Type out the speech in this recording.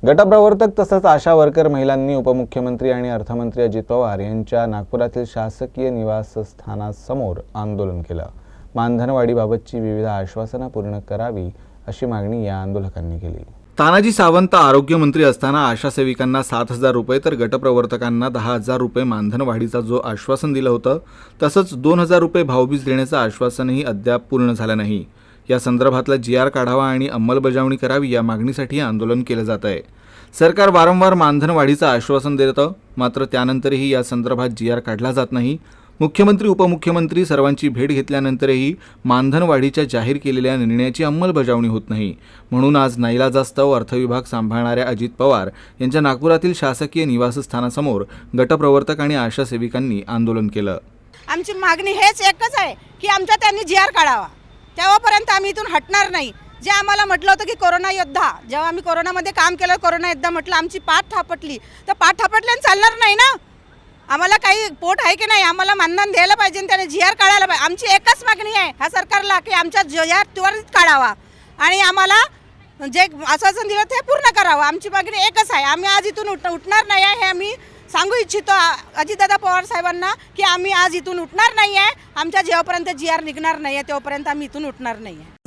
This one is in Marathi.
गटप्रवर्तक तसंच आशा वर्कर महिलांनी उपमुख्यमंत्री आणि अर्थमंत्री अजित पवार यांच्या नागपुरातील शासकीय निवासस्थानासमोर आंदोलन केलं। मानधनवाढीबाबतची विविध आश्वासनं पूर्ण करावी अशी मागणी या आंदोलकांनी केली। तानाजी सावंत आरोग्यमंत्री असताना आशा सेविकांना 7,000 रुपये तर गटप्रवर्तकांना 10,000 रुपये मानधन वाढीचं जो आश्वासन दिलं होतं तसंच 2,000 रुपये भाऊबीज देण्याचं आश्वासनही अद्याप पूर्ण झालं नाही। या संदर्भातला GR काढावा आणि अंमलबजावणी करावी या मागणीसाठी आंदोलन केलं जात आहे। सरकार वारंवार मानधन वाढीचं आश्वासन देतं, मात्र त्यानंतरही या संदर्भात GR काढला जात नाही। मुख्यमंत्री उपमुख्यमंत्री सर्वांची भेट घेतल्यानंतरही मानधन वाढीच्या जाहीर केलेल्या निर्णयाची अंमलबजावणी होत नाही। म्हणून आज नाईलाजास्तव अर्थविभाग सांभाळणाऱ्या अजित पवार यांच्या नागपुरातील शासकीय निवासस्थानासमोर गटप्रवर्तक आणि आशा सेविकांनी आंदोलन केलं। आमची मागणी हेच एकच आहे की आमच्या त्यांनी GR काढावा, तेव्हापर्यंत आम्ही इथून हटणार नाही। जे आम्हाला म्हटलं होतं की कोरोना योद्धा, जेव्हा आम्ही कोरोनामध्ये काम केलं, कोरोना योद्धा म्हटलं, आमची पाठ थापटली तर पाठ थापटल्याने चालणार नाही ना। आम्हाला काही पोट आहे की नाही, आम्हाला मानधन द्यायला पाहिजे, त्याने GR काढायला पाहिजे। आमची एकच मागणी आहे ह्या सरकारला की आमच्या GR त्वरित काढावा आणि आम्हाला जे आश्वासन दिलं ते पूर्ण करावं। आमची मागणी एकच आहे, आम्ही आज इथून उठणार नाही आहे हे आम्ही सांगू इच्छितो अजितदादा पवार साहेबांना की आम्ही आज इथून उठणार नाही आहे। आमच्या जेव्हापर्यंत GR निघणार नाही आहे तेव्हापर्यंत आम्ही इथून उठणार नाही आहे।